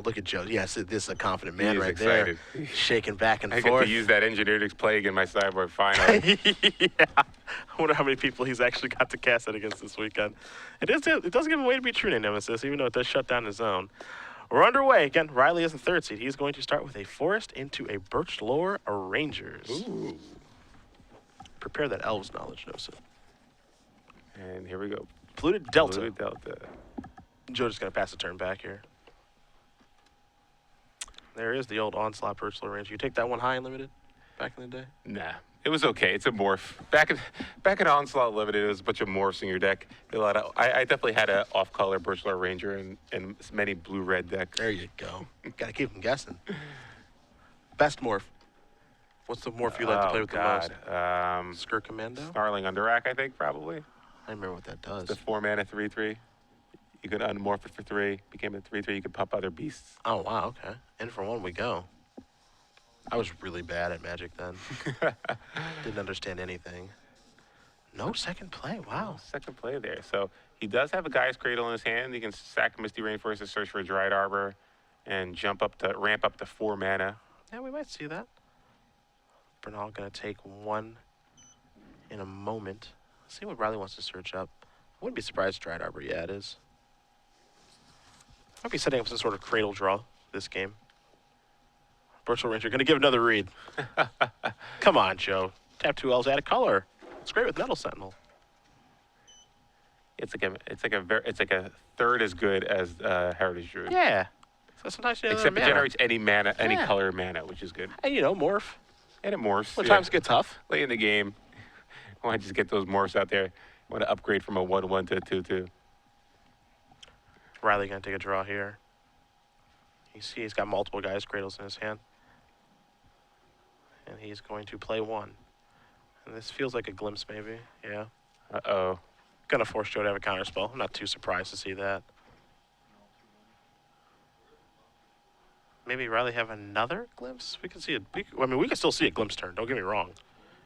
look at Joe. Yes, this is a confident man right excited. there. Shaking back and I forth. get to use that engineered plague in my sideboard finally. Yeah. I wonder how many people he's actually got to cast that against this weekend. It does give him a way to be true to Nemesis, even though it does shut down his zone. We're underway. Again, Riley is the 3rd seed. He's going to start with a Forest into a Birch Lore Rangers. Ooh. Prepare that Elves knowledge, Nosa. And here we go. Polluted Delta. Polluted Delta. Joe just going to pass the turn back here. There is the old Onslaught Birch Lore Ranger. You take that one high and limited back in the day? Nah, it was okay. It's a morph. Back at Onslaught Limited, it was a bunch of morphs in your deck. I definitely had an off-color Birch Lore Ranger and many blue-red decks. There you go. Got to keep them guessing. Best morph. What's the morph you like to play with the most? Skirt Commando? Snarling Underrack, I think, probably. I remember what that does. The 4-mana 3/3. You could unmorph it for 3. Became a 3/3. You could pop other beasts. Oh, wow, okay. In for 1 we go. I was really bad at Magic then. Didn't understand anything. No second play, wow. Second play there. So he does have a Gaia's Cradle in his hand. He can sack Misty Rainforest to search for a Dried Arbor and ramp up to 4 mana. Yeah, we might see that. Bernal going to take 1 in a moment. Let's see what Riley wants to search up. I wouldn't be surprised Dried Arbor. Yeah, it is. Might be setting up some sort of cradle draw this game. Birch Lore Ranger going to give another read. Come on, Joe. Tap 2 Elves, add a color. It's great with Metal Sentinel. It's like a third as good as Heritage Druid. Yeah. So sometimes you know, except it generates any mana, any Yeah. color mana, which is good. And you know, morph. And it morphs. When times get tough. Late in the game, I want to just get those morphs out there. I want to upgrade from a 1/1 to a 2/2. Riley going to take a draw here. You see he's got multiple Gaia's Cradles in his hand. And he's going to play 1. And this feels like a glimpse maybe. Yeah. Uh-oh. Going to force Joe to have a counterspell. I'm not too surprised to see that. Maybe Riley have another glimpse? We can see it. We can still see a glimpse turn. Don't get me wrong.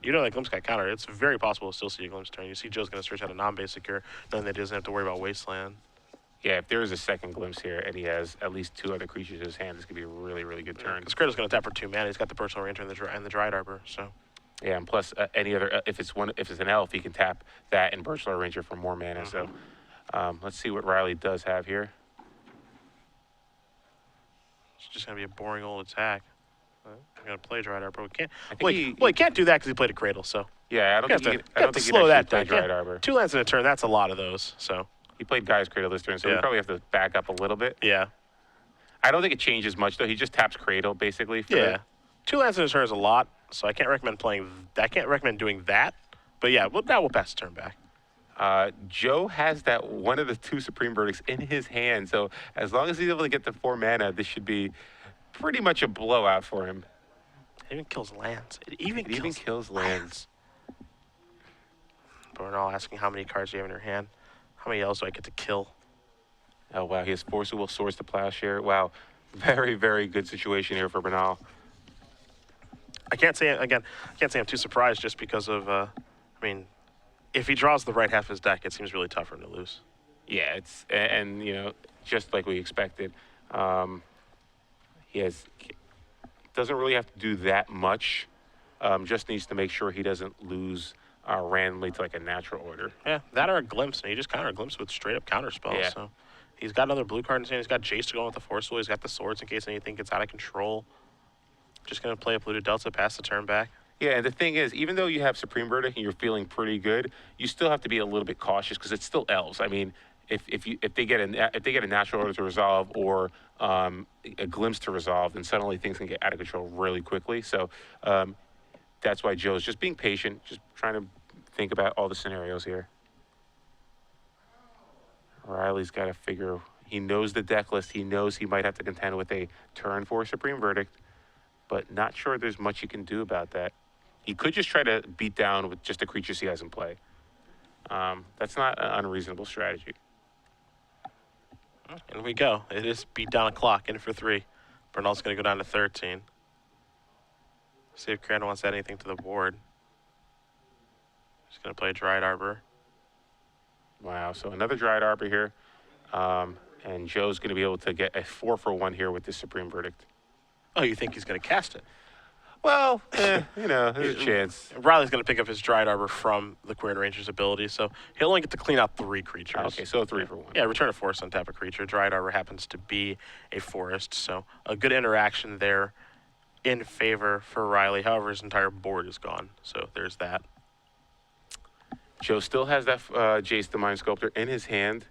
You know that glimpse got countered. It's very possible to still see a glimpse turn. You see Joe's going to search out a non-basic here, then he doesn't have to worry about Wasteland. Yeah, if there is a second glimpse here and he has at least 2 other creatures in his hand, this could be a really, really good turn. Because Cradle's going to tap for 2 mana. He's got the Birch Lore Ranger and the Dried Arbor. So. Yeah, and plus any other if it's an elf, he can tap that and Birch Lore Ranger for more mana. So let's see what Riley does have here. It's just going to be a boring old attack. I'm going to play Dried Arbor. He can't do that because he played a Cradle. So. Yeah, I don't think he can slow that play down. Dried Arbor. 2 lands in a turn. That's a lot of those. So. He played Gaia's Cradle this turn, so we probably have to back up a little bit. Yeah. I don't think it changes much, though. He just taps Cradle, basically. Yeah. 2 lands in a turn is a lot, so I can't recommend doing that. But yeah, now we'll pass the turn back. Joe has that one of the 2 Supreme Verdicts in his hand, so as long as he's able to get the 4 mana, this should be pretty much a blowout for him. It even kills lands. It even kills lands. Bernal asking how many cards you have in your hand. How many elves do I get to kill? Oh, wow. He has Forcible Swords to Plowshare. Wow. Very, very good situation here for Bernal. I can't say I'm too surprised just because of, if he draws the right half of his deck, it seems really tough for him to lose. Yeah, and you know, just like we expected. He doesn't really have to do that much. Just needs to make sure he doesn't lose randomly to like a natural order. Yeah, that or a glimpse, and he just counter a glimpse with straight up counter spells. Yeah. So he's got another blue card in his hand. He's got Jace to go with the Force Wheel. He's got the swords in case anything gets out of control. Just gonna play a Polluted Delta, pass the turn back. Yeah, and the thing is, even though you have Supreme Verdict and you're feeling pretty good, you still have to be a little bit cautious because it's still elves. I mean, if they get a natural order to resolve or a glimpse to resolve, then suddenly things can get out of control really quickly. So that's why Joe's just being patient, just trying to think about all the scenarios here. Riley's got to figure. He knows the deck list. He knows he might have to contend with a turn 4 Supreme Verdict, but not sure there's much he can do about that. He could just try to beat down with just the creatures he has in play. That's not an unreasonable strategy. In we go. It is beat down a clock, in for 3. Bernal's going to go down to 13. See if Curran wants to add anything to the board. He's going to play Dried Arbor. Wow, so another Dried Arbor here. And Joe's going to be able to get a 4-for-1 here with this Supreme Verdict. Oh, you think he's going to cast it? Well, there's a chance. Riley's going to pick up his Dried Arbor from the Curran Ranger's ability, so he'll only get to clean out 3 creatures. Okay, so 3-for-1. Yeah, return a forest on tap a creature. Dried Arbor happens to be a forest, so a good interaction there in favor for Riley. However, his entire board is gone, so there's that. Joe still has that Jace the Mind Sculptor in his hand.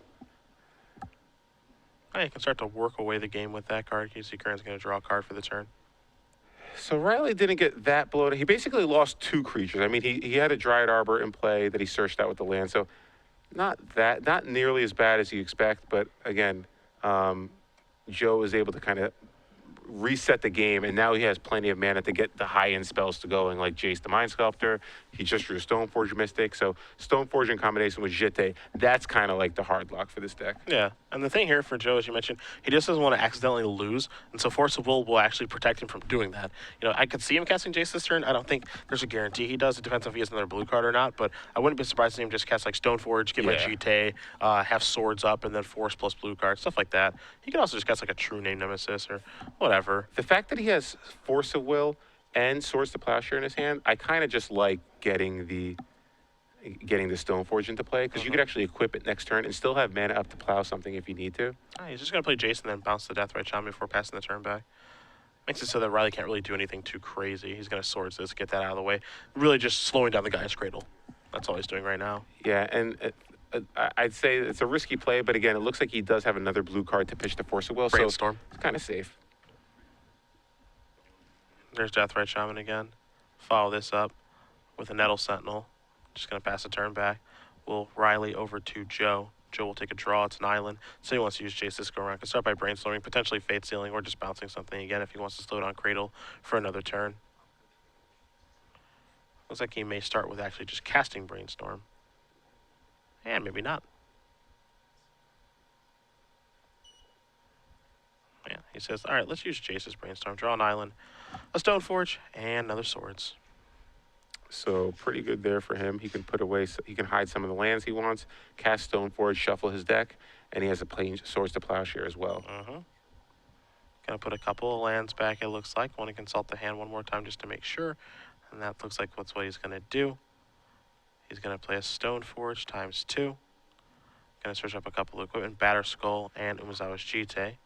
Oh, you can start to work away the game with that card. You see Curran's going to draw a card for the turn. So Riley didn't get that bloated. He basically lost 2 creatures. I mean, he had a Dryad Arbor in play that he searched out with the land. So not nearly as bad as you expect. But again, Joe was able to kind of reset the game, and now he has plenty of mana to get the high-end spells to going, like Jace the Mind Sculptor. He just drew Stoneforge Mystic. So Stoneforge in combination with Jitte, that's kind of like the hard lock for this deck. Yeah, and the thing here for Joe, as you mentioned, he just doesn't want to accidentally lose, and so Force of Will actually protect him from doing that. You know, I could see him casting Jace this turn. I don't think there's a guarantee he does. It depends if he has another blue card or not, but I wouldn't be surprised to see him just cast like Stoneforge, get my Jitte, have swords up, and then Force plus blue card, stuff like that. He could also just cast like a True Name Nemesis or whatever. The fact that he has Force of Will and Swords to Plowshare in his hand, I kind of just like getting the Stoneforge into play, because you could actually equip it next turn and still have mana up to plow something if you need to. He's just going to play Jason and then bounce the Deathrite Shaman before passing the turn back. Makes it so that Riley can't really do anything too crazy. He's going to Swords this, get that out of the way. Really just slowing down the guy's Cradle. That's all he's doing right now. Yeah, and I'd say it's a risky play, but again, it looks like he does have another blue card to pitch the Force of Will, Brainstorm. So it's kind of safe. There's Deathrite Shaman again. Follow this up with a Nettle Sentinel. Just going to pass the turn back. Will Riley over to Joe. Joe will take a draw. It's an island. So he wants to use Jace this go around. Can start by brainstorming, potentially Fate Sealing, or just bouncing something again if he wants to slow down Cradle for another turn. Looks like he may start with actually just casting Brainstorm. And maybe not. Yeah, he says, all right, let's use Jace's Brainstorm. Draw an island, a Stoneforge, and another Swords. So pretty good there for him. He can put away, he can hide some of the lands he wants, cast Stoneforge, shuffle his deck, and he has a plain Swords to Plowshare as well. Gonna put a couple of lands back, it looks like. Want to consult the hand one more time just to make sure. And that looks like that's what he's gonna do. He's gonna play a Stoneforge ×2. Gonna search up a couple of equipment, Batter Skull and Umezawa's Jitte.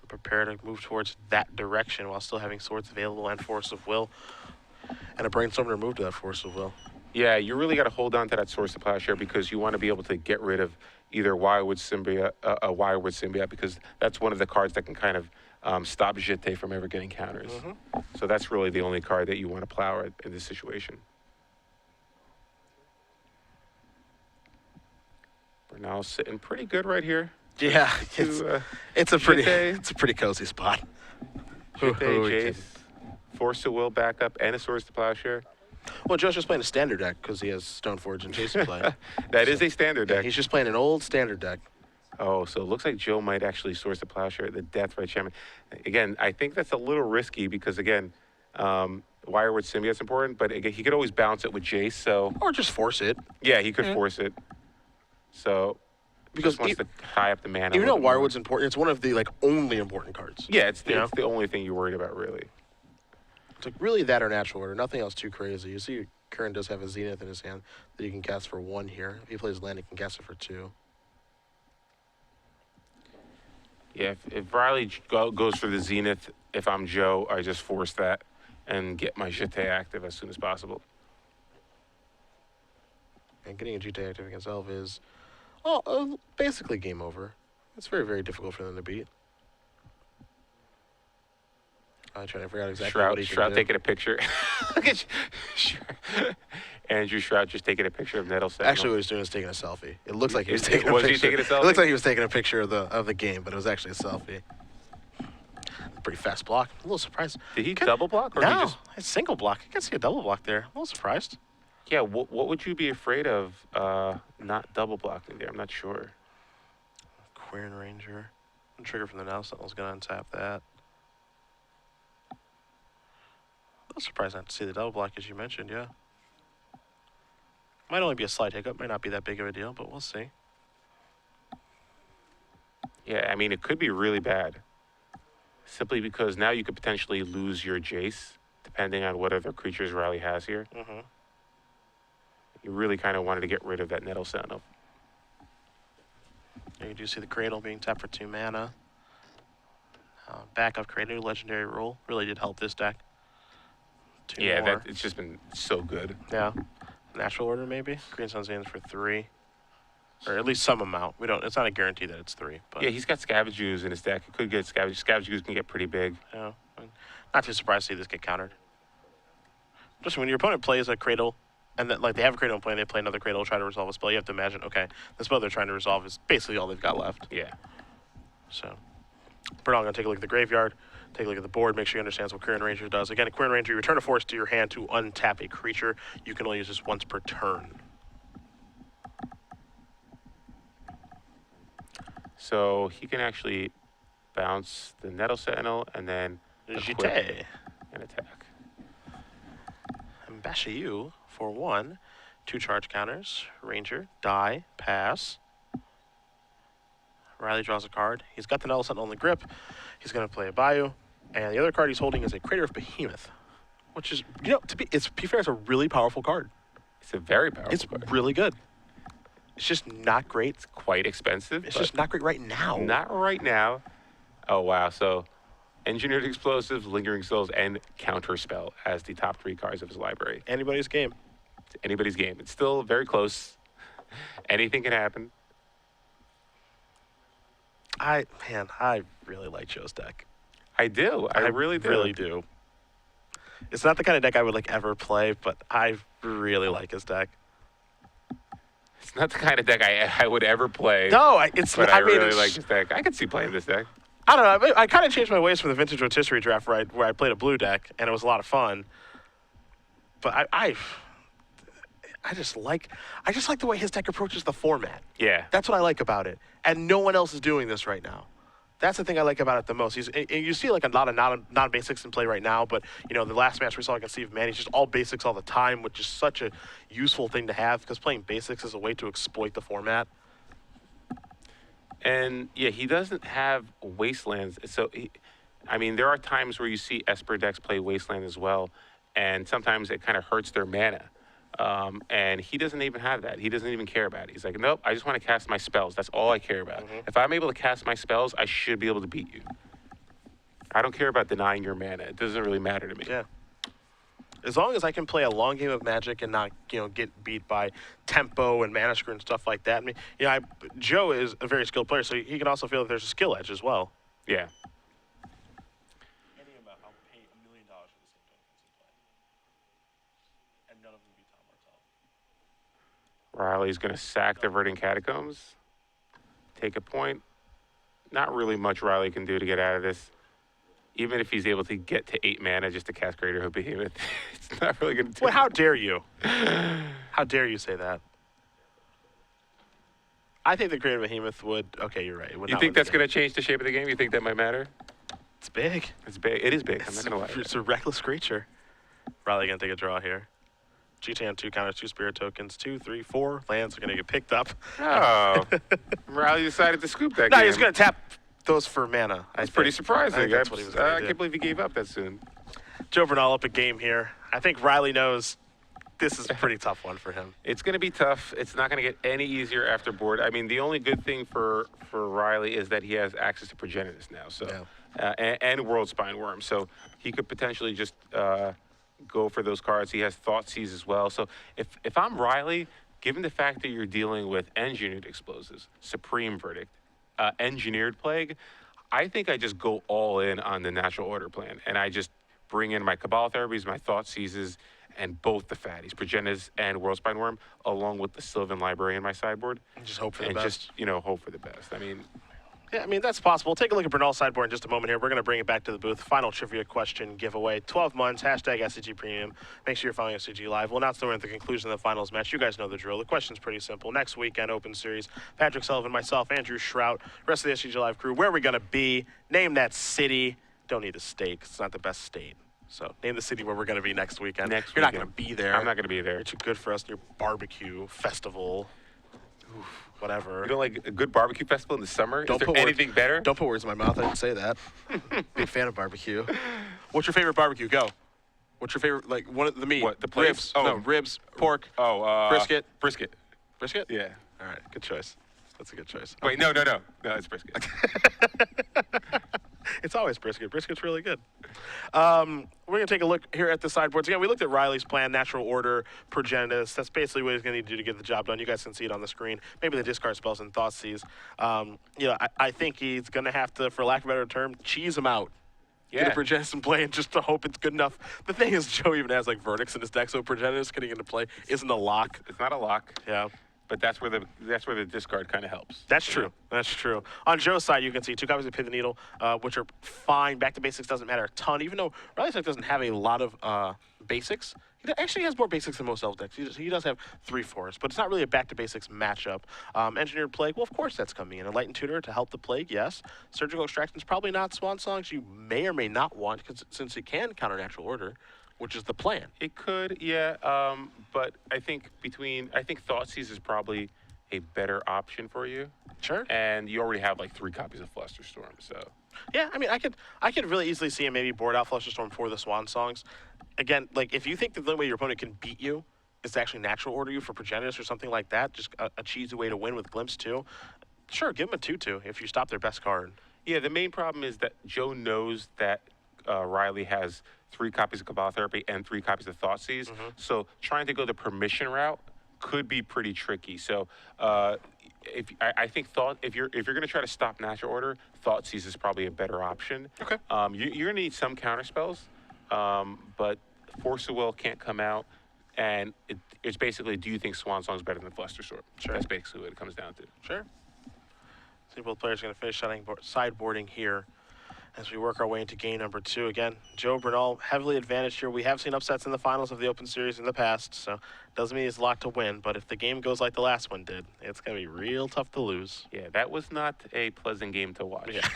Prepare to move towards that direction while still having swords available and Force of Will. And a Brainstorm to move to that Force of Will. Yeah, you really got to hold on to that Swords to Plowshare, because you want to be able to get rid of either Wirewood Symbiote, because that's one of the cards that can kind of stop Jitte from ever getting counters. So that's really the only card that you want to plow in this situation. Bernal's sitting pretty good right here. Yeah, it's a pretty cozy spot. Jitte, Jace, Force of Will backup, and a Swords to Plowshare. Well, Joe's just playing a standard deck because he has Stoneforge and Jason play. That is a standard deck. He's just playing an old standard deck. Oh, so it looks like Joe might actually Swords to Plowshare the Deathrite Shaman. Again, I think that's a little risky because, again, Wirewood Symbiote's important, but again, he could always bounce it with Jace. So or just force it. Yeah, he could force it. So because wants to tie up the mana. Even though Wirewood's important, it's one of the only important cards. Yeah, it's the only thing you're worried about, really. It's like really that or natural order, nothing else too crazy. You see, Curran does have a Zenith in his hand that he can cast for 1 here. If he plays land, he can cast it for 2. Yeah, if Riley goes for the Zenith, if I'm Joe, I just force that and get my Jitte active as soon as possible. And getting a Jitte active against Elf is basically game over. It's very, very difficult for them to beat. I'm trying to figure out exactly what he can Shroud do. taking a picture. Look at Andrew Shroud just taking a picture of Nettle Sentinel. Actually, what he's doing is taking a selfie. It looks like he was taking a Was picture. he taking a selfie? It looks like he was taking a picture of the game, but it was actually a selfie. Pretty fast block. I'm a little surprised. Did he double block? Or no, he just... it's single block. I can't see a double block there. I'm a little surprised. Yeah, what would you be afraid of not double blocking there? I'm not sure. Curran Ranger. Trigger from the Nettle Sentinel's going to untap that. I'm surprised not to see the double block as you mentioned, yeah. Might only be a slight hiccup, might not be that big of a deal, but we'll see. Yeah, I mean, it could be really bad. Simply because now you could potentially lose your Jace, depending on what other creatures Riley has here. Mm-hmm. You really kind of wanted to get rid of that Nettle Sentinel. You do see the Cradle being tapped for 2 mana. Backup create a new legendary rule. Really did help this deck. 2 Yeah, more. it's just been so good. Yeah. Natural order maybe. Green Sun's hands for 3. Or at least some amount. We don't. It's not a guarantee that it's 3. But Yeah, he's got Scavenge Ooze in his deck. It could get Scavenge Ooze can get pretty big. yeah. Not too surprised to see this get countered. Just when your opponent plays a Cradle, and then, like, they have a Cradle in play and they play another Cradle, try to resolve a spell, you have to imagine, okay, the spell they're trying to resolve is basically all they've got left. Yeah. So, Bernal going to take a look at the graveyard, take a look at the board, make sure you understand what Curran Ranger does. Again, Curran Ranger, you return a force to your hand to untap a creature. You can only use this once per turn. So he can actually bounce the Nettle Sentinel and then equip Jite. and attack. And Bashayu for 1. 2 charge counters. Ranger, die, pass. Riley draws a card. He's got the Nettle Sentinel in the grip. He's going to play a Bayou. And the other card he's holding is a Crater of Behemoth, which is, to be fair, it's a really powerful card. It's a very powerful It's card. really good. It's just not great. It's quite expensive. It's but just not great right now. not right now. Oh, wow. So Engineered Explosives, Lingering Souls, and Counterspell as the top 3 cards of his library. Anybody's game. It's anybody's game. It's still very close. Anything can happen. I really like Joe's deck. I do. I really do. Really do. It's not the kind of deck I would ever play, but I really like his deck. It's not the kind of deck I would ever play. No, but I really like his deck. I could see playing this deck. I don't know. I kind of changed my ways from the Vintage Rotisserie draft where I played a blue deck, and it was a lot of fun. But I just like the way his deck approaches the format. Yeah. That's what I like about it. And no one else is doing this right now. That's the thing I like about it the most. You see a lot of non-basics in play right now, but the last match we saw against Steve Mann, he's just all basics all the time, which is such a useful thing to have because playing basics is a way to exploit the format. And yeah, he doesn't have Wastelands. So, there are times where you see Esper decks play Wasteland as well, and sometimes it kind of hurts their mana. And he doesn't even have that. He doesn't even care about it. He's like, nope, I just want to cast my spells. That's all I care about. Mm-hmm. If I'm able to cast my spells, I should be able to beat you. I don't care about denying your mana. It doesn't really matter to me. Yeah. As long as I can play a long game of Magic and not, get beat by tempo and mana screw and stuff like that. Joe is a very skilled player, so he can also feel that there's a skill edge as well. Yeah. I'll pay $1 million for the same tokens in play. And none of them beat Tom Martell. Riley's going to sack the Verdant Catacombs. Take a point. Not really much Riley can do to get out of this. Even if he's able to get to 8 mana just to cast Crater of Behemoth, it's not really going to do Well, how dare you? How dare you say that? I think the Crater of Behemoth would. Okay, you're right. You think that's going to change the shape of the game? You think that might matter? It's big. It's big. It is big. I'm not going to lie. It's a reckless creature. Riley going to take a draw here. GTA on 2 counters, 2 spirit tokens, 2, 3, 4 lands are going to get picked up. Oh. Riley decided to scoop that No, game. he's going to tap those for mana. That's pretty surprising. I think that's what he was going to I do. can't believe he gave up that soon. Joe Bernal up a game here. I think Riley knows this is a pretty tough one for him. It's going to be tough. It's not going to get any easier after board. The only good thing for Riley is that he has access to Progenitus now, so and World Spine Worm. So he could potentially just go for those cards. He has Thoughtseize as well. So if I'm Riley, given the fact that you're dealing with Engineered Explosives, Supreme Verdict, Engineered Plague, I think I just go all in on the Natural Order plan, and I just bring in my Cabal Therapies, my Thoughtseizes, and both the fatties, Progenitus and World Spine Worm, along with the Sylvan Library in my sideboard. And just hope for the and best. just, hope for the best. Yeah, that's possible. Take a look at Bernal's sideboard in just a moment here. We're going to bring it back to the booth. Final trivia question giveaway. 12 months, hashtag SCG Premium. Make sure you're following SCG Live. We'll announce the winner at the conclusion of the finals match. You guys know the drill. The question's pretty simple. Next weekend, Open Series. Patrick Sullivan, myself, Andrew Shrout, rest of the SCG Live crew. Where are we going to be? Name that city. Don't need a state 'cause it's not the best state. So name the city where we're going to be next weekend. You're not going to be there. I'm not going to be there. You're too good for us in your barbecue festival. Whatever. You don't like a good barbecue festival in the summer? Don't Is put there words- anything better? Don't put words in my mouth. I didn't say that. Big fan of barbecue. What's your favorite barbecue? Go. What's your favorite, like, one of the meat? What, the place? Ribs. Oh. No, ribs, pork, Oh, brisket. Brisket. Brisket? Yeah. All right, good choice. That's a good choice. Wait, no, it's brisket. It's always brisket. Brisket's really good. We're going to take a look here at the sideboards. Again, we looked at Riley's plan, natural order, progenitus. That's basically what he's going to need to do to get the job done. You guys can see it on the screen. Maybe the discard spells and Thoughtseize. I think he's going to have to, for lack of a better term, cheese him out. Yeah. Get a progenitus in play and just to hope it's good enough. The thing is, Joe even has, like, verdicts in his deck, so progenitus getting into play isn't a lock. It's not a lock. Yeah. But that's where the discard kind of helps. That's true. That's true. On Joe's side, you can see 2 copies of Pin the Needle, which are fine. Back to basics doesn't matter a ton, even though Riley's deck doesn't have a lot of basics. He actually has more basics than most elf decks. He does have 3 forests, but it's not really a back to basics matchup. Engineered Plague, well, of course that's coming in. Enlightened Tutor to help the Plague, yes. Surgical Extraction's probably not Swan Songs you may or may not want, since it can counter natural order, which is the plan. It could, yeah. But I think Thoughtseize is probably a better option for you. Sure. And you already have like 3 copies of Flusterstorm, so. Yeah, I mean, I could really easily see him maybe board out Flusterstorm for the Swan Songs. Again, like, if you think that the way your opponent can beat you is to actually natural order you for Progenitus or something like that, just a cheesy way to win with Glimpse too, sure, give him a 2/2 if you stop their best card. Yeah, the main problem is that Joe knows that Riley has 3 copies of Cabal Therapy and 3 copies of Thoughtseize. So trying to go the permission route could be pretty tricky. So I think if you're going to try to stop natural order, Thoughtseize is probably a better option. Okay. You're going to need some counter spells, but Force of Will can't come out, and it's basically, do you think Swan Song is better than Flusterstorm? Sure. That's basically what it comes down to. Sure. See, both players are going to finish sideboarding here as we work our way into game number 2. Again, Joe Bernal heavily advantaged here. We have seen upsets in the finals of the Open Series in the past, so doesn't mean he's locked to win. But if the game goes like the last one did, it's going to be real tough to lose. Yeah, that was not a pleasant game to watch. Yeah.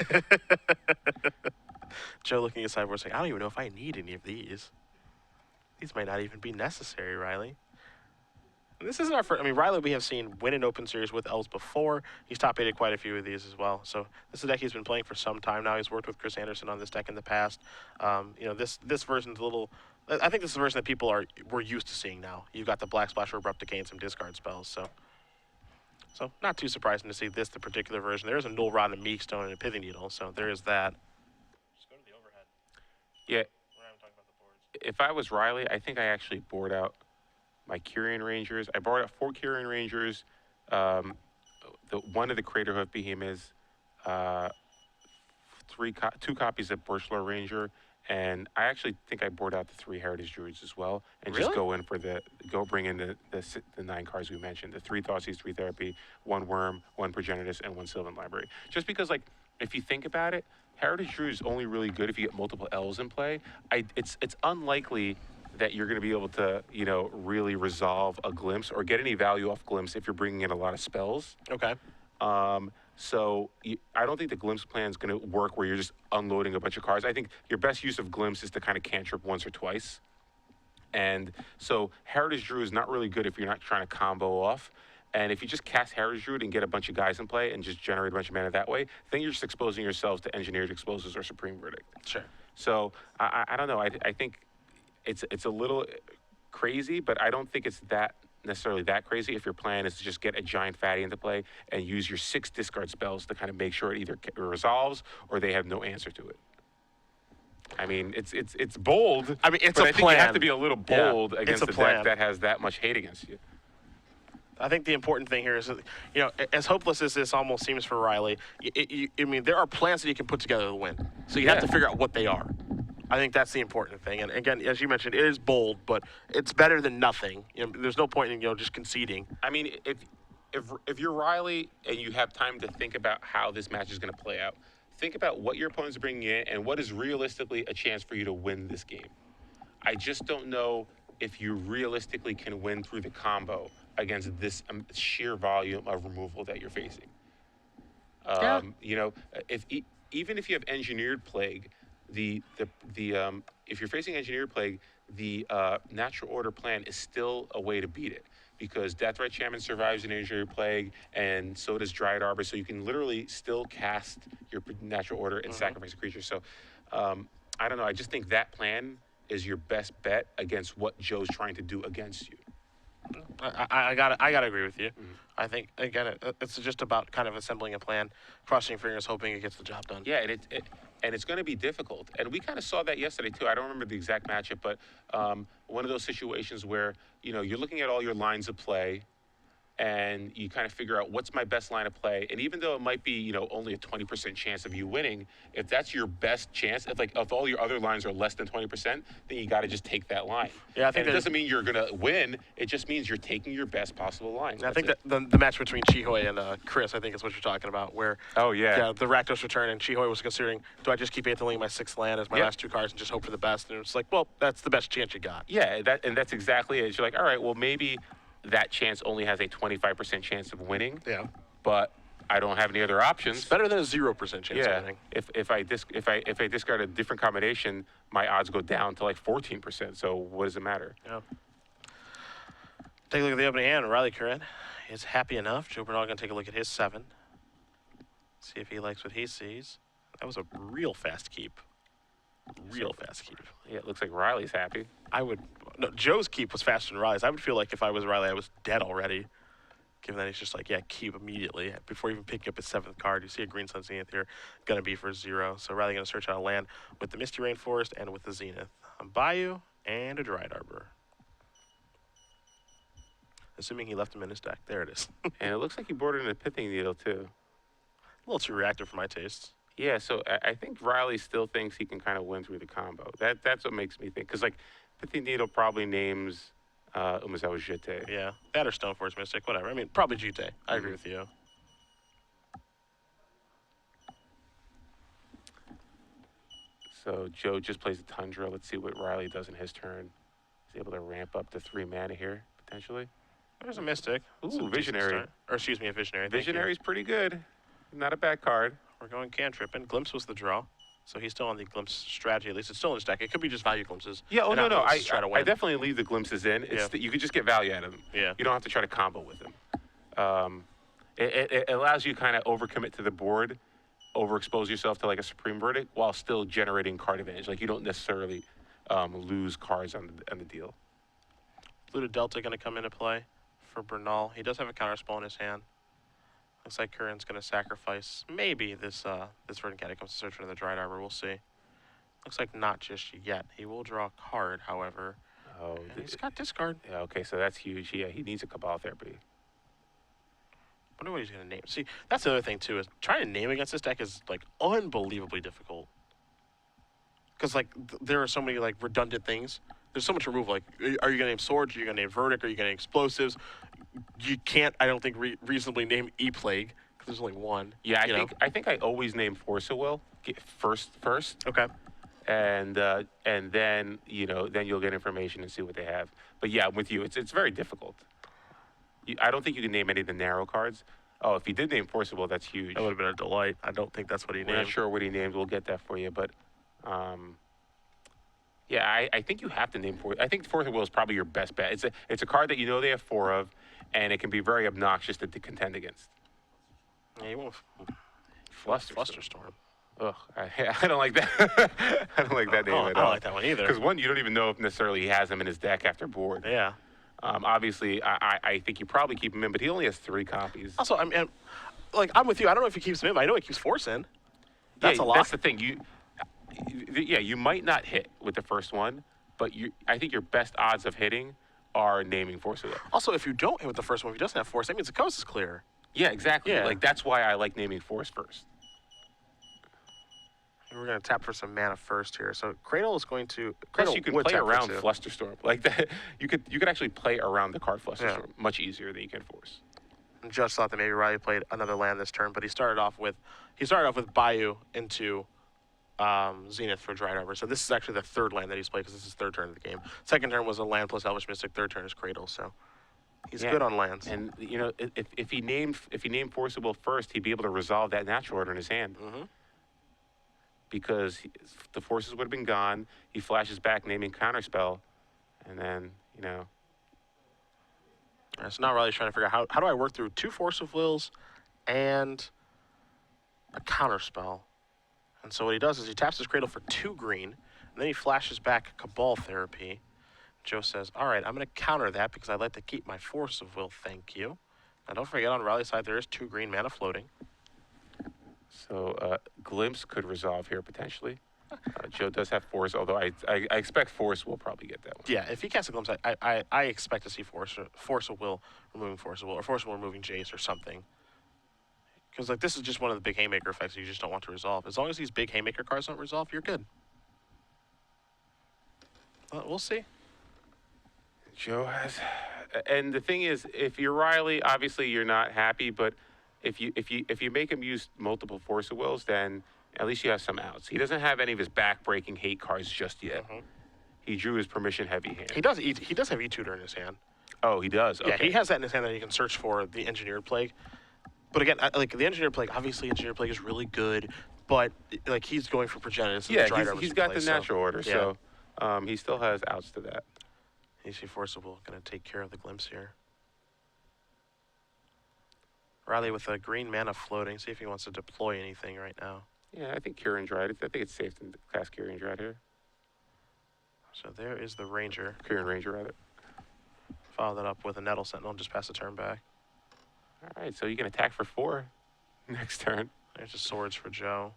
Joe looking at sideboard saying, I don't even know if I need any of these. These might not even be necessary, Riley. And this isn't our first. I mean, Riley, we have seen win an Open Series with Elves before. He's top-aided quite a few of these as well. So this is a deck he's been playing for some time now. He's worked with Chris Anderson on this deck in the past. This version's a little. I think this is a version that people we're used to seeing now. You've got the Black Splash or Abrupt Decay and some discard spells. So not too surprising to see the particular version. There is a Null Rod and a Meekstone and a Pithing Needle, so there is that. Just go to the overhead. Yeah. We're not talking about the boards. If I was Riley, I think I actually board out my Curran Rangers. I brought out 4 Curran Rangers. One of the Craterhoof Behemoths, 2 copies of Birchlore Ranger, and I actually think I board out the 3 Heritage Druids as well, and Really? just bring in the 9 cards we mentioned: the 3 Thoughtseize, 3 Therapy, 1 Worm, 1 Progenitus, and 1 Sylvan Library. Just because, like, if you think about it, Heritage Druid is only really good if you get multiple elves in play. It's unlikely that you're going to be able to, really resolve a Glimpse or get any value off Glimpse if you're bringing in a lot of spells. Okay. So I don't think the Glimpse plan is going to work where you're just unloading a bunch of cards. I think your best use of Glimpse is to kind of cantrip once or twice. And so Heritage Druid is not really good if you're not trying to combo off. And if you just cast Heritage Druid and get a bunch of guys in play and just generate a bunch of mana that way, then you're just exposing yourselves to Engineered Explosives or Supreme Verdict. Sure. So I don't know. I think it's a little crazy, but I don't think it's necessarily that crazy if your plan is to just get a giant fatty into play and use your 6 discard spells to kind of make sure it either resolves or they have no answer to it. I mean, it's bold. I mean, it's but a I think plan. you have to be a little bold Yeah, against it's a a plan. deck that has that much hate against you. I think the important thing here is that, as hopeless as this almost seems for Riley, I mean, there are plans that you can put together to win. So you have to figure out what they are. I think that's the important thing. And again, as you mentioned, it is bold, but it's better than nothing. There's no point in just conceding. I mean, if you're Riley and you have time to think about how this match is going to play out, think about what your opponents are bringing in and what is realistically a chance for you to win this game. I just don't know if you realistically can win through the combo against this sheer volume of removal that you're facing. Even if you have Engineered Plague, if you're facing Engineered Plague, the Natural Order plan is still a way to beat it. because Deathrite Shaman survives an injury plague, and so does Dryad Arbor. So you can literally still cast your natural order and sacrifice a creature. So I don't know. I just think that plan is your best bet against what Joe's trying to do against you. I gotta agree with you. I think again, it's just about kind of assembling a plan, crossing your fingers, hoping it gets the job done. Yeah, and it's going to be difficult. And we kind of saw that yesterday too. I don't remember the exact matchup, but one of those situations where you're looking at all your lines of play, and you kind of figure out what's my best line of play. And even though it might be only a 20% chance of you winning, if that's your best chance, if all your other lines are less than 20%, then you got to just take that line. Yeah, I think and it doesn't mean you're going to win. It just means you're taking your best possible line. I think that the match between Chihoy and Chris, I think is what you're talking about, where yeah, the Rakdos return, and Chihoy was considering, do I just keep Aetherling my 6th land as my last 2 cards and just hope for the best? And it's like, well, that's the best chance you got. Yeah, that's exactly it. You're like, all right, well, maybe that chance only has a 25% chance of winning. Yeah. But I don't have any other options. It's better than a 0% chance of winning. If I discard a different combination, my odds go down to like 14%. So what does it matter? Yeah. Take a look at the opening hand. Riley Curran is happy enough. Joe Bernal going to take a look at his 7. See if he likes what he sees. That was a real fast keep. Real fast keep. Yeah, it looks like Riley's happy. No, Joe's keep was faster than Riley's. I would feel like if I was Riley, I was dead already. Given that he's just like, keep immediately. Before even picking up his 7th card, you see a Green Sun Zenith here. Going to be for 0. So Riley going to search out a land with the Misty Rainforest and with the Zenith. A Bayou and a Dryad Arbor. Assuming he left him in his deck. There it is. And it looks like he boarded in a Pithing Needle, too. A little too reactive for my tastes. Yeah, so I think Riley still thinks he can kind of win through the combo. That's what makes me think. Because, Pithing Needle probably names Umezawa Jete. Yeah, that or Stoneforge Mystic, whatever. I mean, probably Jete. I agree with you. So Joe just plays a Tundra. Let's see what Riley does in his turn. He's able to ramp up to 3 mana here, potentially. There's a Mystic. Ooh, Visionary. Or excuse me, a Visionary. Visionary's pretty good. Not a bad card. We're going cantripping. Glimpse was the draw. So he's still on the Glimpse strategy. At least it's still in his deck. It could be just value glimpses. Yeah, no. I I definitely leave the glimpses in. You could just get value out of them. Yeah. You don't have to try to combo with them. It allows you to kind of overcommit to the board, overexpose yourself to like a Supreme Verdict while still generating card advantage. Like you don't necessarily lose cards on the deal. Blue to Delta going to come into play for Bernal. He does have a counterspell in his hand. Looks like Curran's going to sacrifice maybe this Verdant Catacombs to search for the Dryad Arbor. We'll see. Looks like not just yet. He will draw a card, however. Oh, he's got discard. Yeah, okay, so that's huge. Yeah, he needs a Cabal Therapy. Wonder what he's going to name. See, that's the other thing, too, is trying to name against this deck is, like, unbelievably difficult. Because, like, there are so many, like, redundant things. There's so much removal. Like, are you going to name Swords? Are you going to name Verdict? Are you going to name Explosives? You can't, I don't think, reasonably name E-Plague, because there's only one. Yeah, I think I always name Force of Will first. Okay. And then, then you'll get information and see what they have. But, yeah, with you, it's very difficult. I don't think you can name any of the narrow cards. Oh, if he did name Force of Will, that's huge. That would have been a delight. I don't think that's what he named. We're not sure what he named. We'll get that for you. But, yeah, I think you have to name Force. I think Force of Will is probably your best bet. It's a card that they have 4 of, and it can be very obnoxious to contend against. Yeah, you won't. Flusterstorm. Ugh, I don't like that. I don't like that name at all. I don't like that one either. Because one, you don't even know if necessarily he has him in his deck after board. Yeah. Obviously, I think you probably keep him in, but he only has 3 copies. Also, I mean, like, I'm with you. I don't know if he keeps him in, but I know he keeps Force in. That's a lot. That's the thing. You might not hit with the first one, but I think your best odds of hitting are naming Force of Will. Also, if you don't hit with the first one, if he doesn't have Force, that means the coast is clear. Yeah, exactly. Yeah. Like, that's why I like naming Force first. We're going to tap for some mana first here. So Cradle is going to... Plus, you can play around Flusterstorm. Like that, you could actually play around the card Flusterstorm much easier than you can Force. Just thought that maybe Riley played another land this turn, but he started off with Bayou into Zenith for Dryad Arbor. So this is actually the 3rd land that he's played because this is his 3rd turn of the game. 2nd turn was a land plus Elvish Mystic. 3rd turn is Cradle. So he's good on lands. And if he named Force of Will first, he'd be able to resolve that natural order in his hand. Mm-hmm. Because the forces would have been gone. He flashes back naming Counterspell, and then So now Riley's trying to figure out how do I work through 2 Force of Wills and a counter spell. And so what he does is he taps his Cradle for 2 green, and then he flashes back Cabal Therapy. Joe says, all right, I'm going to counter that because I'd like to keep my Force of Will, thank you. Now don't forget, on Riley's side, there is 2 green mana floating. So Glimpse could resolve here potentially. Joe does have Force, although I expect Force will probably get that one. Yeah, if he casts a Glimpse, I expect to see Force of Will removing Force of Will, or Force of Will removing Jace or something. Because like this is just one of the big Haymaker effects you just don't want to resolve. As long as these big Haymaker cards don't resolve, you're good. We'll see. Joe has, and the thing is, if you're Riley, obviously you're not happy, but if you make him use multiple Force of Wills, then at least you have some outs. He doesn't have any of his back-breaking hate cards just yet. He drew his permission heavy hand. He does have E-Tutor in his hand. Oh, he does? Okay. Yeah, he has that in his hand that he can search for the Engineered Plague. But again, like the Engineered Plague, obviously Engineered Plague is really good, but like he's going for Progenitus. Yeah, he's got the natural order, so he still has outs to that. You see Forcible going to take care of the Glimpse here. Riley with a green mana floating. See if he wants to deploy anything right now. Yeah, I think Curran Dried. I think it's safe to cast Curran Dried here. So there is the Ranger. Curran Ranger, rather. Follow that up with a Nettle Sentinel and just pass the turn back. All right, so you can attack for 4 next turn. There's the Swords for Joe.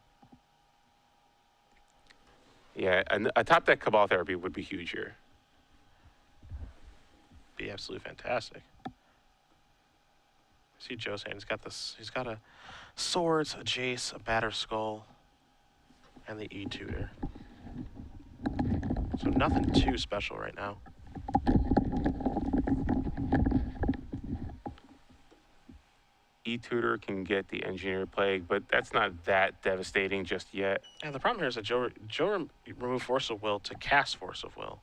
Yeah, and a top deck Cabal Therapy would be huge here. Be absolutely fantastic. See Joe's hand. He's got a Swords, a Jace, a Batter Skull, and the E-Tutor. So nothing too special right now. E-Tutor can get the Engineered Plague, but that's not that devastating just yet. And the problem here is that Joe removed Force of Will to cast Force of Will.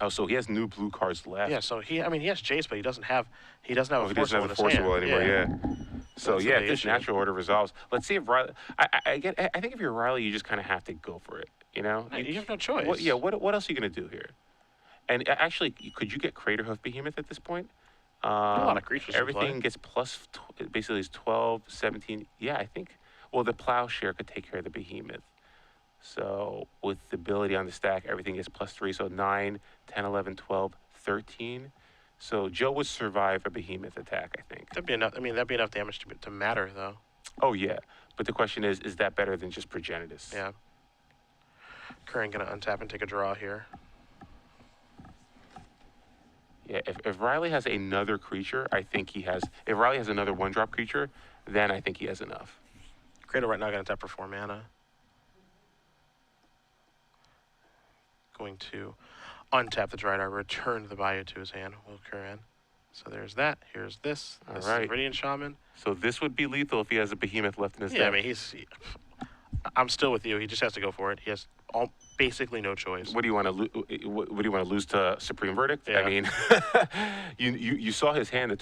Oh, so he has new blue cards left. Yeah, so he has Jace, but he doesn't have a Force of Will in his Force hand. Will anymore. Yeah. So That's yeah, the if this issue. natural order resolves, let's see if Riley. I think if you're Riley, you just kind of have to go for it. You know, You have no choice. What else are you gonna do here? And actually, could you get Craterhoof Behemoth at this point? a lot of creatures in Everything play. gets basically it's 12, 17. Yeah, I think. Well, the Plowshare could take care of the Behemoth. So with the ability on the stack, everything gets +3. So 9, 10, 11, 12, 13. So Joe would survive a Behemoth attack, I think. That'd be enough. I mean, that'd be enough damage to matter, though. Oh, yeah. But the question is that better than just Progenitus? Yeah. Curran gonna untap and take a draw here. Yeah, if Riley has another creature, I think he has. If Riley has another 1-drop creature, then I think he has enough. Cradle right now gonna tap for 4 mana. Going to untap the Dryad, return the Bayou to his hand, Will Curran. So there's that. Here's this. This is Viridian Shaman. So this would be lethal if he has a Behemoth left in his deck. Yeah, I mean, I'm still with you. He just has to go for it. He has basically no choice. What do you want to lose to Supreme Verdict? Yeah. I mean, you saw his hand a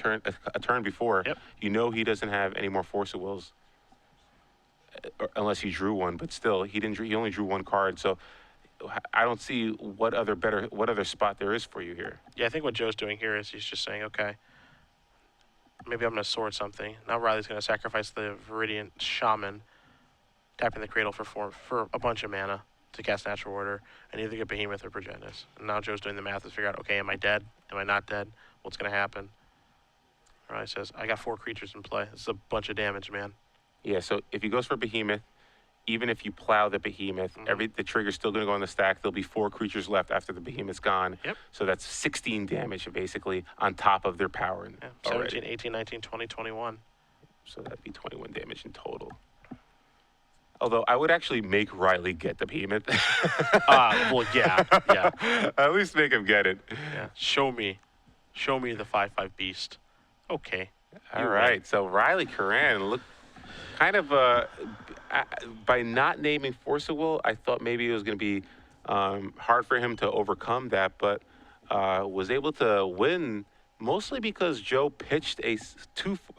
turn before. Yep. You know he doesn't have any more Force of Wills, unless he drew one. But still, he didn't. He only drew 1 card. So I don't see what other spot there is for you here. Yeah, I think what Joe's doing here is he's just saying, okay, maybe I'm going to sword something. Now Riley's going to sacrifice the Viridian Shaman, tapping the Cradle for a bunch of mana to cast Natural Order, and either get Behemoth or Progenitus. And now Joe's doing the math to figure out, okay, am I dead? Am I not dead? What's going to happen? Riley says, I got 4 creatures in play. This is a bunch of damage, man. Yeah, so if he goes for Behemoth, even if you plow the Behemoth, the trigger's still going to go on the stack. There'll be 4 creatures left after the Behemoth's gone. Yep. So that's 16 damage, basically, on top of their power. Yeah, 17, 18, 19, 20, 21. So that'd be 21 damage in total. Although I would actually make Riley get the Behemoth. Well, yeah. At least make him get it. Yeah. Show me the 5/5 beast. Okay. All right. So Riley Curran, look, kind of by not naming Force of Will, I thought maybe it was going to be hard for him to overcome that, but was able to win mostly because Joe pitched a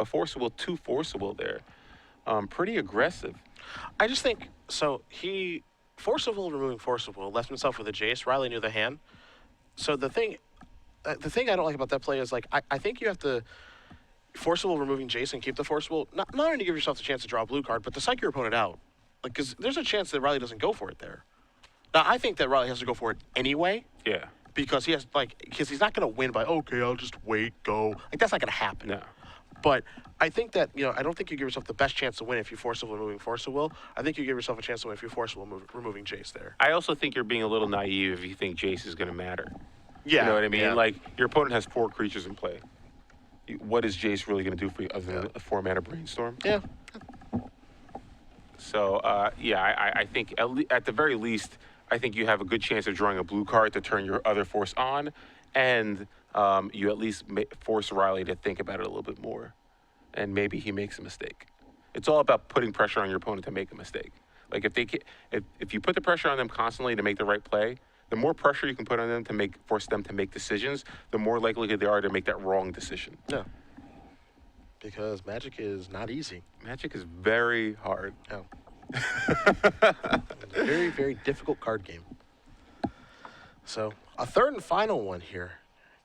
Force of Will, 2 Force of Will there. Pretty aggressive. I just think, so Force of Will removing Force of Will left himself with a Jace. Riley knew the hand. So the thing, the thing I don't like about that play is like I think you have to forcible removing Jason, keep the forcible. Not only to give yourself the chance to draw a blue card, but to psych your opponent out. Like, because there's a chance that Riley doesn't go for it there. Now I think that Riley has to go for it anyway. Yeah. Because because he's not going to win by okay, I'll just wait, go. Like that's not going to happen. No. But I think that I don't think you give yourself the best chance to win if you forcibly removing Force of Will. I think you give yourself a chance to win if you forcibly removing Jace there. I also think you're being a little naive if you think Jace is going to matter. Yeah, You know what I mean? yeah. Like, your opponent has 4 creatures in play. What is Jace really going to do for you other than a 4-mana brainstorm? Yeah. So, I think at the very least, I think you have a good chance of drawing a blue card to turn your other force on, and you at least force Riley to think about it a little bit more, and maybe he makes a mistake. It's all about putting pressure on your opponent to make a mistake. Like if you put the pressure on them constantly to make the right play, the more pressure you can put on them to force them to make decisions, the more likely they are to make that wrong decision. Yeah. Because Magic is not easy. Magic is very hard. No. Very, very difficult card game. So, a third and final one here.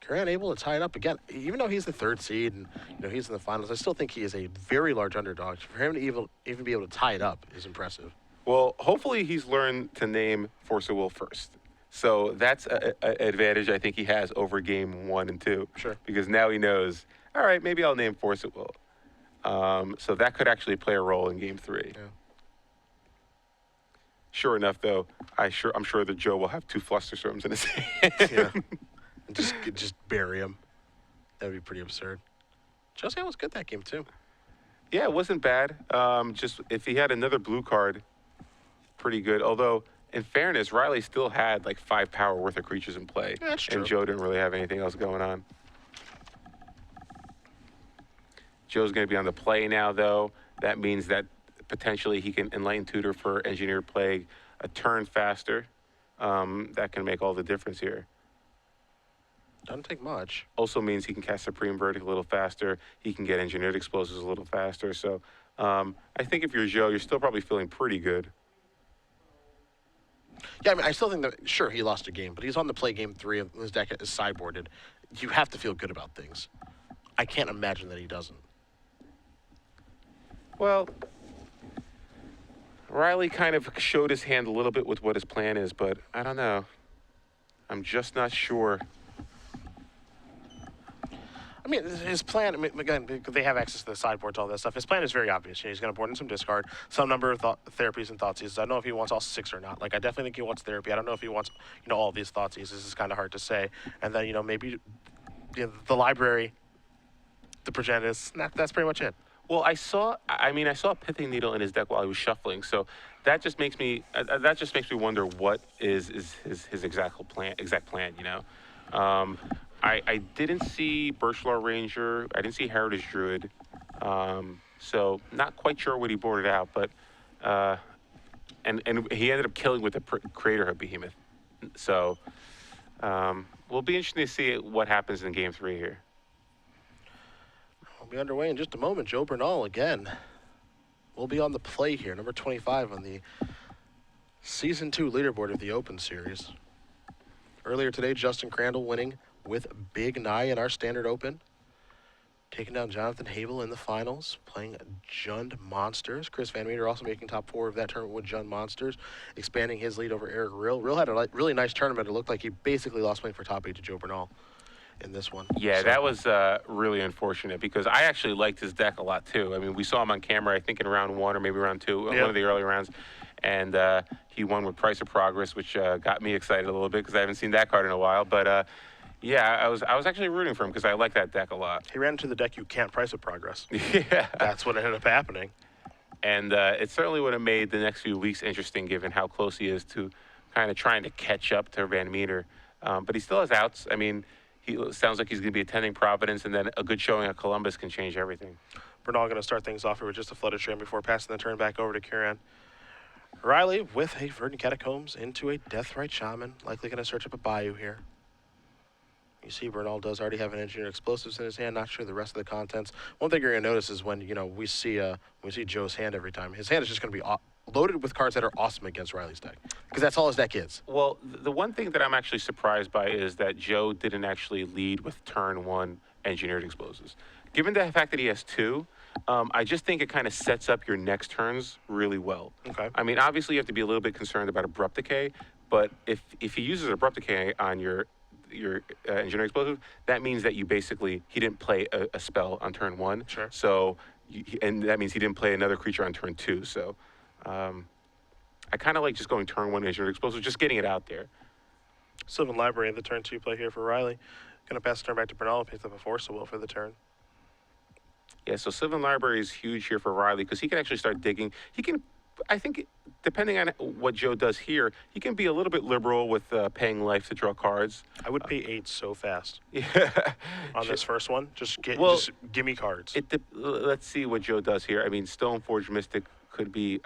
Curran able to tie it up again. Even though he's the 3rd seed and he's in the finals, I still think he is a very large underdog. For him to even be able to tie it up is impressive. Well, hopefully he's learned to name Force of Will first. So that's an advantage I think he has over game 1 and 2. Sure. Because now he knows, all right, maybe I'll name Force of Will. So that could actually play a role in game 3. Yeah. Sure enough, though, I'm sure that Joe will have 2 Flusterstorms in his hand. Yeah. And just bury him. That would be pretty absurd. Josie was good that game, too. Yeah, it wasn't bad. Just if he had another blue card, pretty good. Although, in fairness, Riley still had like 5 power worth of creatures in play. Yeah, that's true. And Joe didn't really have anything else going on. Joe's going to be on the play now, though. That means that potentially he can Enlighten Tutor for Engineered Plague a turn faster. That can make all the difference here. Doesn't take much. Also means he can cast Supreme Verdict a little faster. He can get Engineered Explosives a little faster. So I think if you're Joe, you're still probably feeling pretty good. Yeah, I mean, I still think that, sure, he lost a game, but he's on the play game 3 and his deck is sideboarded. You have to feel good about things. I can't imagine that he doesn't. Well, Riley kind of showed his hand a little bit with what his plan is, but I don't know. I'm just not sure. I mean, his plan, I mean, again, they have access to the sideboard to all that stuff. His plan is very obvious. He's going to board in some discard, some number of therapies and Thoughtseize. I don't know if he wants all 6 or not. Like, I definitely think he wants therapy. I don't know if he wants, all these Thoughtseize. This is kind of hard to say. And then, maybe the library, the Progenitors, that's pretty much it. Well, I saw a Pithing Needle in his deck while he was shuffling, so that just makes me wonder what is his exact plan. I didn't see Birchlaw Ranger. I didn't see Heritage Druid. So not quite sure what he boarded out, but and he ended up killing with the Creator Hub Behemoth. So we'll be interested to see what happens in game 3 here. We'll be underway in just a moment. Joe Bernal again will be on the play here, number 25 on the Season 2 leaderboard of the Open Series. Earlier today, Justin Crandall winning with Big Nye in our Standard Open. Taking down Jonathan Habel in the finals, playing Jund Monsters. Chris Van Meter also making top 4 of that tournament with Jund Monsters, expanding his lead over Eric Rill. Rill had a really nice tournament. It looked like he basically lost playing for top 8 to Joe Bernal in this one. Yeah, So, that was really unfortunate because I actually liked his deck a lot too. I mean, we saw him on camera, I think in round 1 or maybe round 2, one of the early rounds, and he won with Price of Progress, which got me excited a little bit because I haven't seen that card in a while. But yeah, I was actually rooting for him because I like that deck a lot. He ran into the deck you can't Price of Progress. Yeah, That's what ended up happening. and it certainly would have made the next few weeks interesting given how close he is to kind of trying to catch up to Van Meter. But he still has outs. I mean, he sounds like he's going to be attending Providence, and then a good showing at Columbus can change everything. Bernal going to start things off here with just a Flooded Strand before passing the turn back over to Curran. Riley with a Verdant Catacombs into a Deathrite Shaman, likely going to search up a Bayou here. You see Bernal does already have an Engineered Explosives in his hand, not sure the rest of the contents. One thing you're going to notice is when, we see Joe's hand every time. His hand is just going to be loaded with cards that are awesome against Riley's deck, because that's all his deck is. Well, the one thing that I'm actually surprised by is that Joe didn't actually lead with turn 1 engineered explosives. Given the fact that he has 2, I just think it kind of sets up your next turns really well. Okay. I mean, obviously you have to be a little bit concerned about abrupt decay, but if he uses abrupt decay on your engineered explosive, that means that he didn't play a spell on turn 1. Sure. So, and that means he didn't play another creature on turn 2. So, I kind of like just going turn 1 engineered explosive, just getting it out there. Sylvan Library, the turn 2 play here for Riley. Going to pass the turn back to Bernal and pick up a Force of Will for the turn. Yeah, so Sylvan Library is huge here for Riley because he can actually start digging. He can, I think, depending on what Joe does here, he can be a little bit liberal with paying life to draw cards. I would pay 8 so fast Yeah. on this first one. Just give me cards. Let's see what Joe does here. I mean, Stoneforge Mystic could be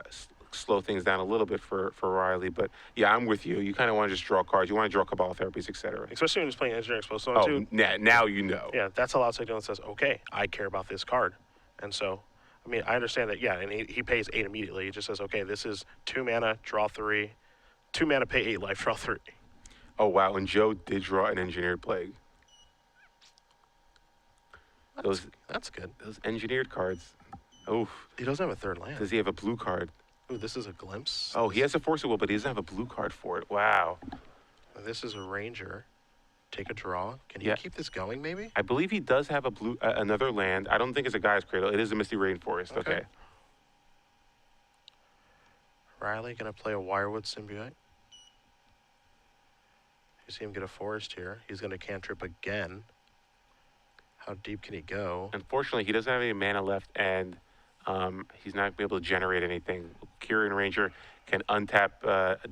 slow things down a little bit for Riley, but yeah, I'm with you. You kind of want to just draw cards. You want to draw Cabal Therapies, etc. Especially when he's playing Engineering Explosive Oh, too. now you know. Yeah, that's a lot to that says, okay, I care about this card. And so, I mean, I understand that, yeah, and he pays 8 immediately. He just says, okay, this is 2 mana, draw 3. 2 mana, pay 8 life, draw 3. Oh, wow, and Joe did draw an Engineered Plague. That's good. Those engineered cards. Oof. He doesn't have a third land. Does he have a blue card? Ooh, this is a Glimpse. Oh, he has a Force of Will, but he doesn't have a blue card for it. Wow. This is a Ranger. Take a draw. Can he Yeah. keep this going, maybe? I believe he does have a blue another land. I don't think it's a Guy's Cradle. It is a Misty Rainforest. Okay. Riley going to play a Wirewood Symbiote. You see him get a Forest here. He's going to cantrip again. How deep can he go? Unfortunately, he doesn't have any mana left, and he's not going to be able to generate anything. Curran Ranger can untap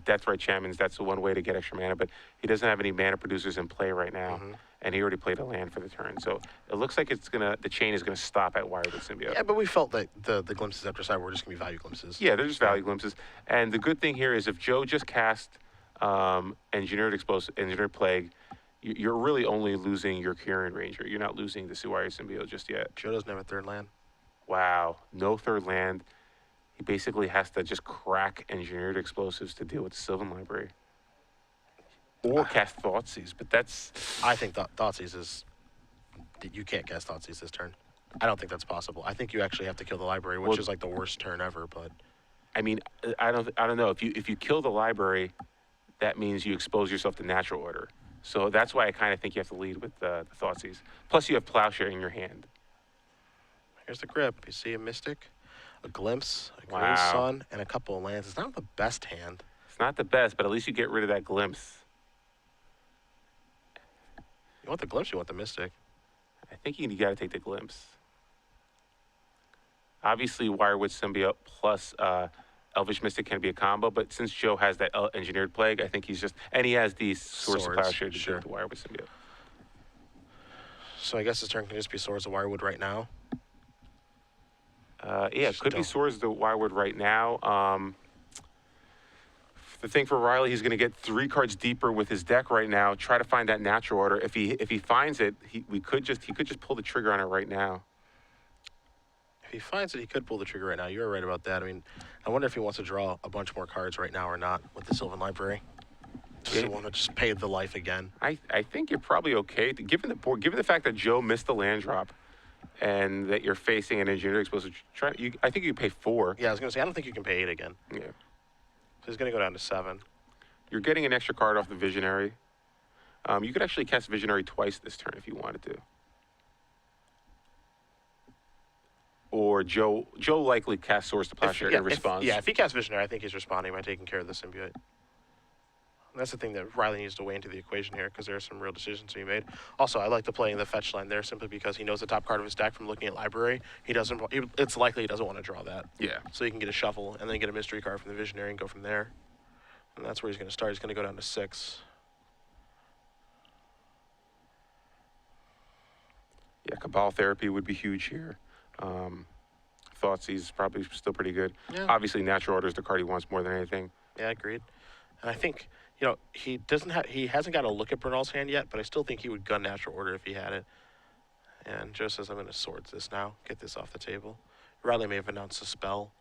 Deathrite Shamans. That's the one way to get extra mana, but he doesn't have any mana producers in play right now, and he already played a land for the turn. So it looks like the chain is going to stop at Wirewood Symbiote. Yeah, but we felt that the glimpses after side were just going to be value glimpses. Yeah, they're just value glimpses. And the good thing here is if Joe just cast Engineered Plague, you're really only losing your Curran Ranger. You're not losing the Suwari Symbiote just yet. Joe doesn't have a third land. Wow, no third land. He basically has to just crack Engineered Explosives to deal with the Sylvan Library. Or cast Thoughtseize, but that's... I think Thoughtseize is... You can't cast Thoughtseize this turn. I don't think that's possible. I think you actually have to kill the library, which is like the worst turn ever, but... I mean, I don't know. If you kill the library, that means you expose yourself to natural order. So that's why I kind of think you have to lead with the Thoughtseize. Plus, you have Plowshare in your hand. Here's the grip. You see a Mystic, a Glimpse, a Grey Wow. Sun, and a couple of lands. It's not the best hand. It's not the best, but at least you get rid of that Glimpse. You want the Glimpse, you want the Mystic. I think you got to take the Glimpse. Obviously, Wirewood Symbiote plus Elvish Mystic can be a combo, but since Joe has that Engineered Plague, I think he's just... And he has these Swords of Swords, Plowshare to sure. deal with the Wirewood Symbiote. So I guess this turn can just be Swords of Wirewood right now. Yeah, it could be Swords to Wirewood right now. The thing for Riley, he's going to get 3 cards deeper with his deck right now. Try to find that natural order. If he finds it, he could just pull the trigger on it right now. If he finds it, he could pull the trigger right now. You were right about that. I mean, I wonder if he wants to draw a bunch more cards right now or not with the Sylvan Library. Does he want to just pay the life again? I think you're probably okay. Given the fact that Joe missed the land drop and that you're facing an Engineered Explosive, I think you pay 4. Yeah, I was going to say, I don't think you can pay 8 again. Yeah. So he's going to go down to 7. You're getting an extra card off the Visionary. You could actually cast Visionary twice this turn if you wanted to. Or Joe likely casts Swords to Plowshare and responds. If he casts Visionary, I think he's responding by taking care of the Symbiote. And that's the thing that Riley needs to weigh into the equation here, because there are some real decisions to be made. Also, I like to play in the fetch line there simply because he knows the top card of his deck from looking at library. It's likely he doesn't want to draw that. Yeah. So he can get a shuffle and then get a mystery card from the Visionary and go from there. And that's where he's going to start. He's going to go down to 6. Yeah, Cabal Therapy would be huge here. Thoughtseize is probably still pretty good. Yeah. Obviously, Natural Order is the card he wants more than anything. Yeah, agreed. And I think, he hasn't got a look at Bernal's hand yet, but I still think he would gun Natural Order if he had it. And Joe says, I'm going to Swords this now, get this off the table. Riley may have announced a spell,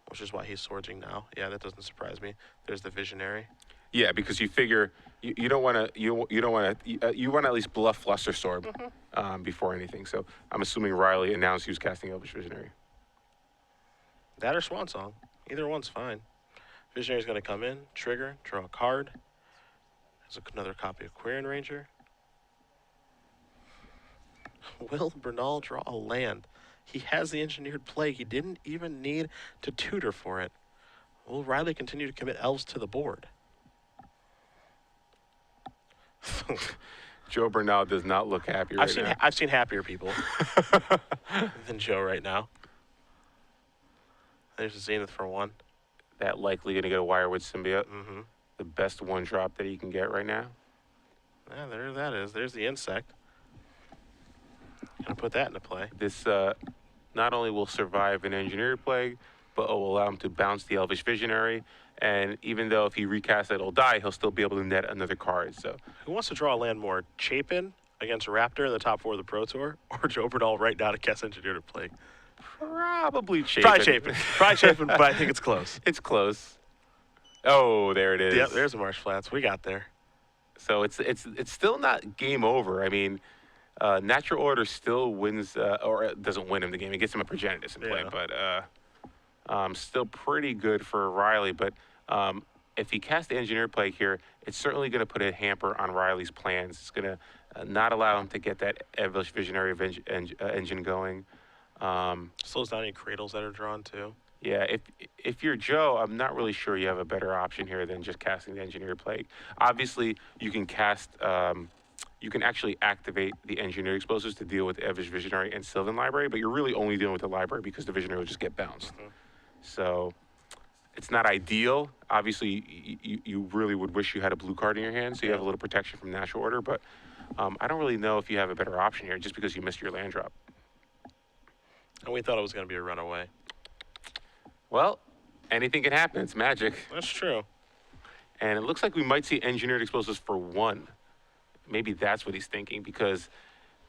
which is why he's swording now. Yeah, that doesn't surprise me. There's the Visionary. Yeah, because you figure you don't want to you don't want to you want to at least bluff Fluster Sword before anything. So I'm assuming Riley announced he was casting Elvish Visionary. That or Swan Song. Either one's fine. Visionary's going to come in, trigger, draw a card. There's another copy of Curran Ranger. Will Bernal draw a land? He has the Engineered Plague. He didn't even need to tutor for it. Will Riley continue to commit elves to the board? Joe Bernal does not look happy right now. I've seen happier people than Joe right now. There's a Zenith for one. That likely going to get a Wirewood Symbiote. Mm-hmm. The best one drop that he can get right now. Yeah, there that is. There's the insect. Gonna put that into play. This not only will survive an Engineered Plague, but it will allow him to bounce the Elvish Visionary. And even though if he recasts it, it'll die, he'll still be able to net another card. So, who wants to draw a land more? Chapin against Raptor in the top 4 of the Pro Tour, or Joe Bernal right now to cast Engineered Plague? probably Chapin. Probably Chapin. Probably Chapin, but I think it's close. It's close. Oh, there it is. Yep, there's the Marsh Flats. We got there. So it's still not game over. I mean, Natural Order still wins, or it doesn't win him the game. It gets him a Progenitus in play, but still pretty good for Riley. But if he casts the Engineered Plague here, it's certainly going to put a hamper on Riley's plans. It's going to not allow him to get that Elvish Visionary engine going. Slows down any cradles that are drawn too. Yeah, if you're Joe, I'm not really sure you have a better option here than just casting the Engineered Plague. Obviously, you can cast, you can actually activate the Engineered Explosives to deal with Elvish Visionary and Sylvan Library, but you're really only dealing with the library because the Visionary will just get bounced. So it's not ideal. Obviously, you really would wish you had a blue card in your hand, so you have a little protection from Natural Order, but I don't really know if you have a better option here just because you missed your land drop. And we thought it was going to be a runaway. Well, anything can happen. It's Magic. That's true. And it looks like we might see Engineered Explosives for 1. Maybe that's what he's thinking, because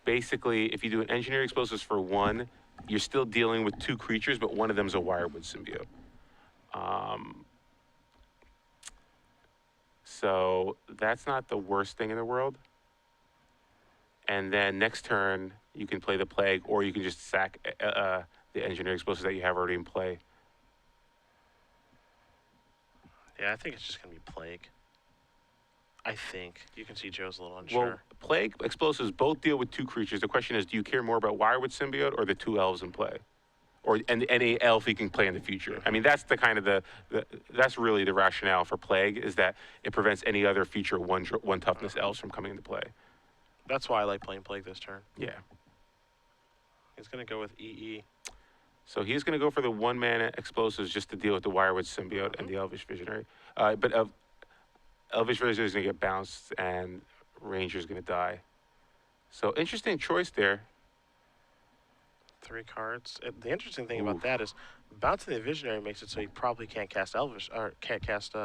basically, if you do an Engineered Explosives for 1, you're still dealing with 2 creatures, but one of them is a Wirewood Symbiote. So that's not the worst thing in the world. And then next turn, you can play the Plague, or you can just sack the Engineered Explosives that you have already in play. Yeah, I think it's just going to be Plague. I think. You can see Joe's a little unsure. Well, Plague, Explosives both deal with 2 creatures. The question is, do you care more about Wirewood Symbiote or the 2 elves in play? Or and any elf he can play in the future? I mean, that's the kind of that's really the rationale for Plague, is that it prevents any other future 1 toughness elves from coming into play. That's why I like playing Plague this turn. Yeah. He's going to go with EE. So he's going to go for the 1-mana Explosives just to deal with the Wirewood Symbiote and the Elvish Visionary. But Elvish Visionary is going to get bounced, and Ranger's going to die. So interesting choice there. 3 cards. The interesting thing about that is bouncing the Visionary makes it so he probably can't cast Elvish, or can't cast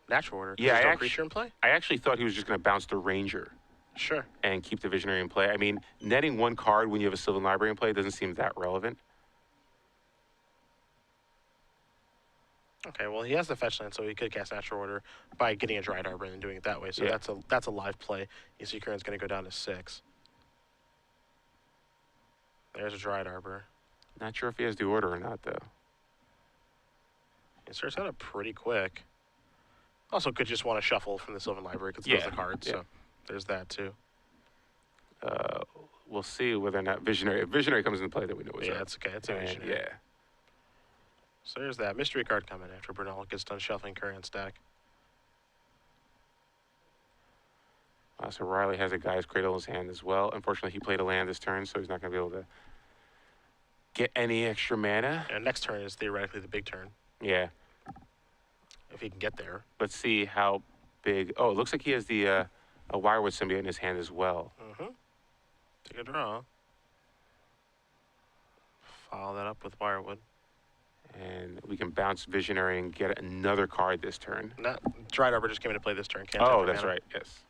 Natural Order. Yeah, there's no creature in play? I actually thought he was just going to bounce the Ranger. Sure. And keep the Visionary in play. I mean, netting 1 card when you have a Sylvan Library in play doesn't seem that relevant. Okay, well, he has the fetch land, so he could cast Natural Order by getting a Dried Arbor and doing it that way. So that's a live play. You see Curran's going to go down to 6. There's a Dried Arbor. Not sure if he has the order or not, though. He starts out pretty quick. Also, could just want to shuffle from the Sylvan Library because he knows the cards. So there's that, too. We'll see whether or not Visionary. If Visionary comes into play, then we know what's up. Yeah, that's okay. It's a Visionary. Yeah. So there's that mystery card coming after Bernal gets done shuffling Curran's deck. So Riley has a Guy's Cradle in his hand as well. Unfortunately, he played a land this turn, so he's not going to be able to get any extra mana. And next turn is theoretically the big turn. Yeah. If he can get there. Let's see how big. Oh, it looks like he has the a Wirewood Symbiote in his hand as well. Take a draw. Follow that up with Wirewood. And we can bounce Visionary and get another card this turn. Dried Arbor just came into play this turn. Can't that's right. Yes.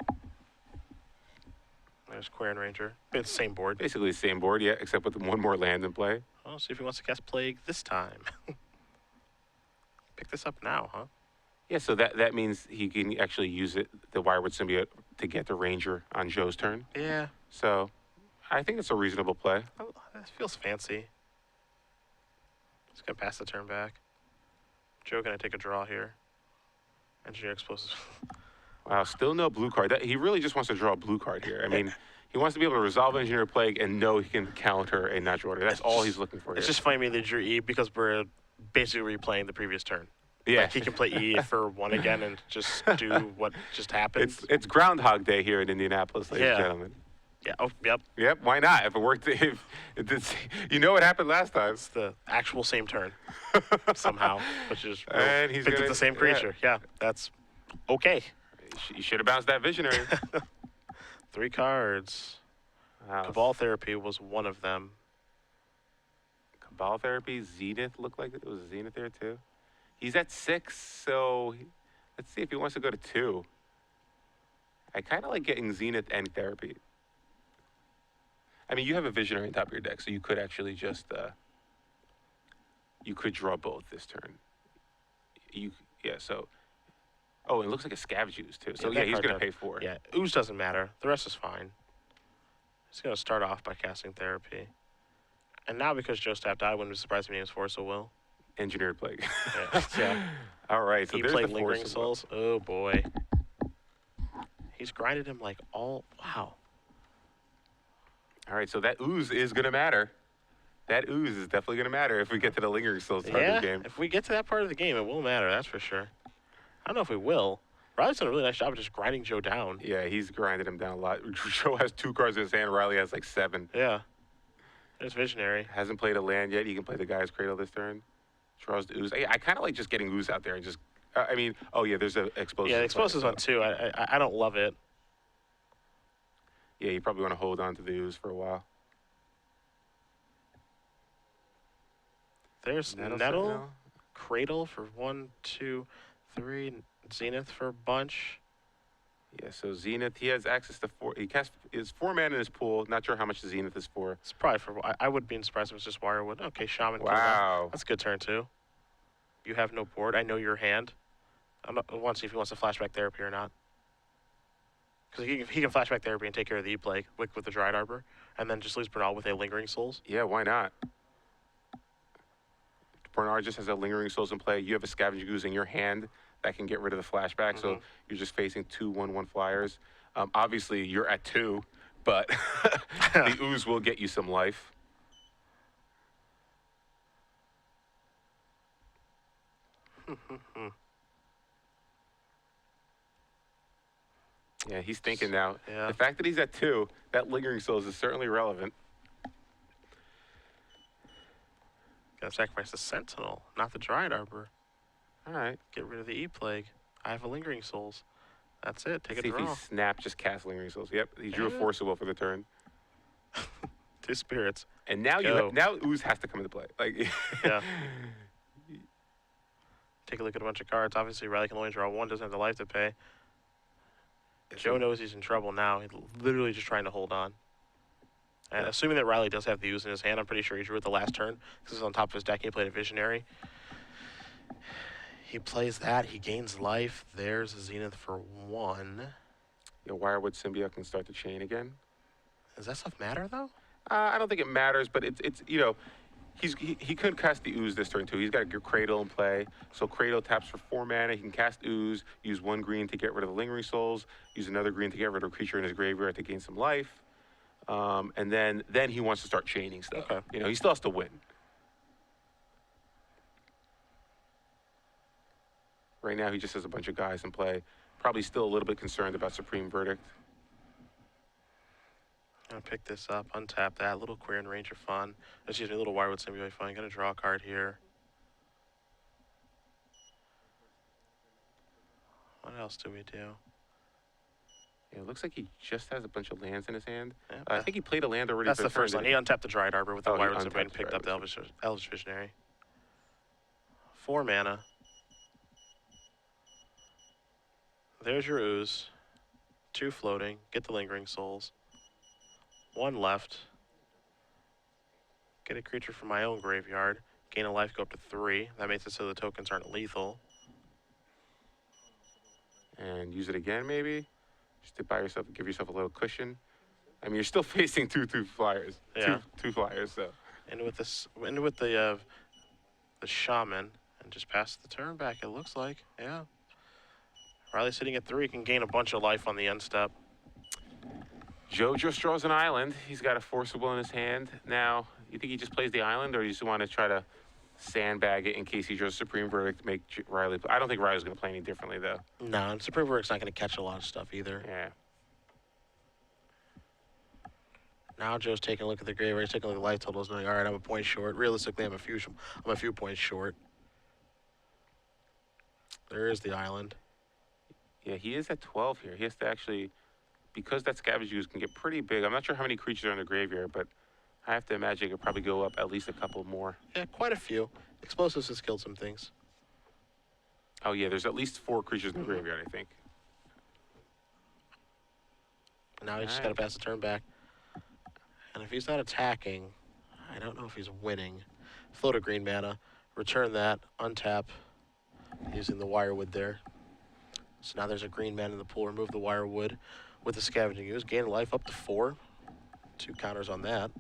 There's Curran Ranger. It's the same board. Basically the same board, yeah, except with 1 more land in play. Well, see if he wants to cast Plague this time. Pick this up now, huh? Yeah, so that means he can actually use it, the Wirewood Symbiote, to get the Ranger on Joe's turn. Yeah. So I think it's a reasonable play. Oh, that feels fancy. Just gonna pass the turn back. Joe gonna take a draw here. Engineer Explosives. Wow, still no blue card. He really just wants to draw a blue card here. I mean, he wants to be able to resolve Engineer Plague and know he can counter a natural order. That's all he's looking for here. It's just funny to me they drew E because we're basically replaying the previous turn. Yeah. Like he can play E for 1 again and just do what just happened. It's Groundhog Day here in Indianapolis, ladies and gentlemen. Yeah. Oh, yep. Yep. Why not? If it worked, you know what happened last time. It's the actual same turn somehow, which is And he's picked up gonna- the same creature. Yeah, that's okay. You should have bounced that Visionary. 3 cards. Wow. Cabal Therapy was one of them. Cabal Therapy, Zenith looked like it was Zenith there too. He's at 6, so let's see if he wants to go to 2. I kind of like getting Zenith and Therapy. I mean, you have a Visionary on top of your deck, so you could actually just you could draw both this turn. So. Oh, it looks like a Scavenge Ooze too. So that he's card going to does- pay 4. Yeah, Ooze doesn't matter. The rest is fine. He's going to start off by casting Therapy. And now because Joe Staff died, wouldn't be surprised if he names Force Will. Engineered Plague. Yeah. All right, so He there's played the Lingering Force of Will. Souls. Oh, boy. He's grinded him like all... Wow. All right, so that Ooze is going to matter. That Ooze is definitely going to matter if we get to the Lingering Souls part Yeah, of the game. if we get to that part of the game, it will matter, that's for sure. I don't know if we will. Riley's done a really nice job of just grinding Joe down. Yeah, he's grinded him down a lot. Joe has 2 cards in his hand. Riley has like 7. Yeah. There's Visionary. Hasn't played a land yet. He can play the Guy's Cradle this turn. Draws the Ooze. I kind of like just getting Ooze out there and just... oh yeah, there's an Explosive. Yeah, the Explosives one too. I don't love it. Yeah, you probably want to hold on to the Ooze for a while. There's Nettle Nettle, Sentinel. Cradle for 1, 2, 3, Zenith for a bunch. Yeah, so Zenith, he has access to 4. He casts his 4 mana in his pool. Not sure how much the Zenith is for. It's probably for... I would be surprised if it was just Wirewood. Okay, Shaman. killed that. Wow. That's a good turn too. You have no board. I know your hand. I want to see if he wants to flashback Therapy or not. Because he can flashback Therapy and take care of the E-Plague with the Dried Arbor, and then just leaves Bernal with a Lingering Souls. Yeah, why not? Bernard just has a Lingering Souls in play. You have a Scavenge Ooze in your hand that can get rid of the flashback, so you're just facing 2 1/1 flyers. Obviously, you're at 2, but the Ooze will get you some life. Yeah, he's thinking now. Yeah. The fact that he's at 2, that Lingering Souls is certainly relevant. Gotta sacrifice the Sentinel, not the Dried Arbor. All right. Get rid of the E-Plague. I have a Lingering Souls. That's it. Take See a if he draw. snapped, just cast Lingering Souls. Yep, he drew a Yeah. Force of Will for the turn. 2 spirits. And now Go. now Ooze has to come into play. Like, Yeah. Take a look at a bunch of cards. Obviously, Riley can only draw 1, doesn't have the life to pay. Joe knows he's in trouble now. He's literally just trying to hold on. And assuming that Riley does have the Ooze in his hand, I'm pretty sure he drew it the last turn because it's on top of his deck. He played a Visionary. He plays that. He gains life. There's a Zenith for 1. Your Wirewood Symbiote can start the chain again. Does that stuff matter, though? I don't think it matters, but it's he could cast the Ooze this turn too. He's got a Cradle in play, so Cradle taps for 4 mana. He can cast Ooze, use 1 green to get rid of the Lingering Souls, use another green to get rid of a creature in his graveyard to gain some life, and then he wants to start chaining stuff. Okay. He still has to win. Right now, he just has a bunch of guys in play. Probably still a little bit concerned about Supreme Verdict. Gonna pick this up, untap that. Little Curran Ranger fun. Excuse me, little Wirewood Symbiote fun. Gonna draw a card here. What else do we do? Yeah, it looks like he just has a bunch of lands in his hand. Yeah, I think he played a land already. that's for the first turn, one. didn't He untapped the Dried Arbor with the Oh, he Wirewood Symbiote and untapped the picked up the Dried Elvish Visionary. 4 mana. There's your Ooze. 2 floating. Get the Lingering Souls. 1 left. Get a creature from my own graveyard. Gain a life, go up to 3. That makes it so the tokens aren't lethal. And use it again, maybe? Just to buy yourself, give yourself a little cushion. I mean, you're still facing two flyers. Yeah. Two flyers, so. And with this, and with the shaman, and just pass the turn back, it looks like. Yeah. Riley sitting at 3 can gain a bunch of life on the end step. Joe just draws an island. He's got a forcible in his hand. Now, you think he just plays the island, or you just want to try to sandbag it in case he draws Supreme Verdict to make Riley play? I don't think Riley's going to play any differently, though. No, and Supreme Verdict's not going to catch a lot of stuff either. Yeah. Now Joe's taking a look at the graveyard. He's taking a look at life totals, knowing, all right, I'm a point short. Realistically, I'm a few points short. There is the island. Yeah, he is at 12 here. He has to actually, because that Scavenge use can get pretty big. I'm not sure how many creatures are in the graveyard, but I have to imagine it could probably go up at least a couple more. Yeah, quite a few. Explosives has killed some things. Oh, yeah, there's at least 4 creatures in the graveyard, I think. Now he's just got to pass the turn back. And if he's not attacking, I don't know if he's winning. Float a green mana, return that, untap, using the wirewood there. So now there's a green mana in the pool. Remove the wirewood with the scavenging use. Gain life up to 4. 2 counters on that.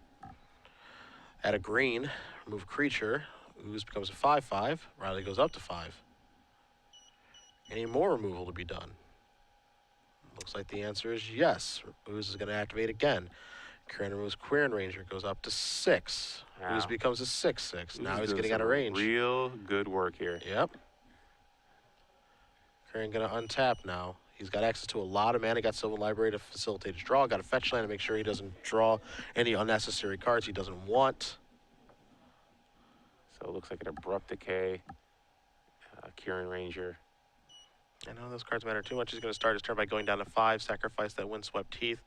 Add a green, remove creature. Ooze becomes a 5/5. Riley goes up to 5. Any more removal to be done? Looks like the answer is yes. Ooze is going to activate again. Curran removes Curran Ranger, goes up to 6. Wow. Ooze becomes a 6/6. Now he's doing getting out of some range. Real good work here. Yep. Curran going to untap now. He's got access to a lot of mana. Got Sylvan Library to facilitate his draw. Got a fetch land to make sure he doesn't draw any unnecessary cards he doesn't want. So it looks like an Abrupt Decay, Curran Ranger. I know those cards matter too much. He's going to start his turn by going down to 5, sacrifice that Windswept Teeth,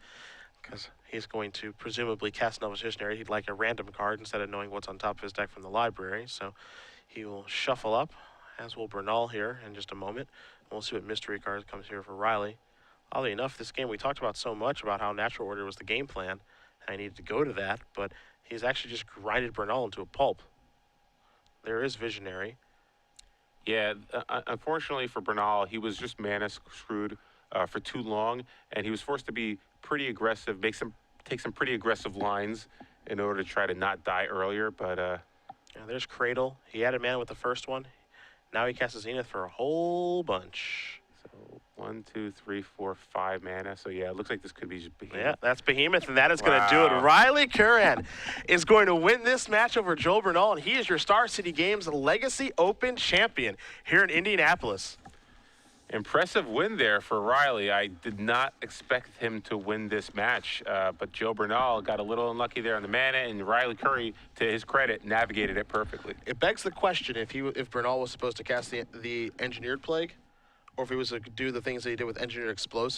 because he's going to presumably cast Novice Visionary. He'd like a random card instead of knowing what's on top of his deck from the library. So he will shuffle up, as will Bernal here in just a moment. We'll see what mystery card comes here for Riley. Oddly enough, this game we talked about so much about how Natural Order was the game plan, and I needed to go to that, but he's actually just grinded Bernal into a pulp. There is Visionary. Yeah, unfortunately for Bernal, he was just mana screwed for too long, and he was forced to be pretty aggressive, take some pretty aggressive lines in order to try to not die earlier. But Yeah, there's Cradle. He added mana with the first one. Now he casts a Zenith for a whole bunch. so 1, 2, 3, 4, 5 mana. So yeah, it looks like this could be just Behemoth. Yeah, that's Behemoth, and that is going to do it. Wow. Riley Curran is going to win this match over Joe Bernal, and he is your Star City Games Legacy Open champion here in Indianapolis. Impressive win there for Riley. I did not expect him to win this match, but Joe Bernal got a little unlucky there on the mana, and Riley Curry, to his credit, navigated it perfectly. It begs the question if Bernal was supposed to cast the Engineered Plague, or if he was to do the things that he did with Engineered Explosive.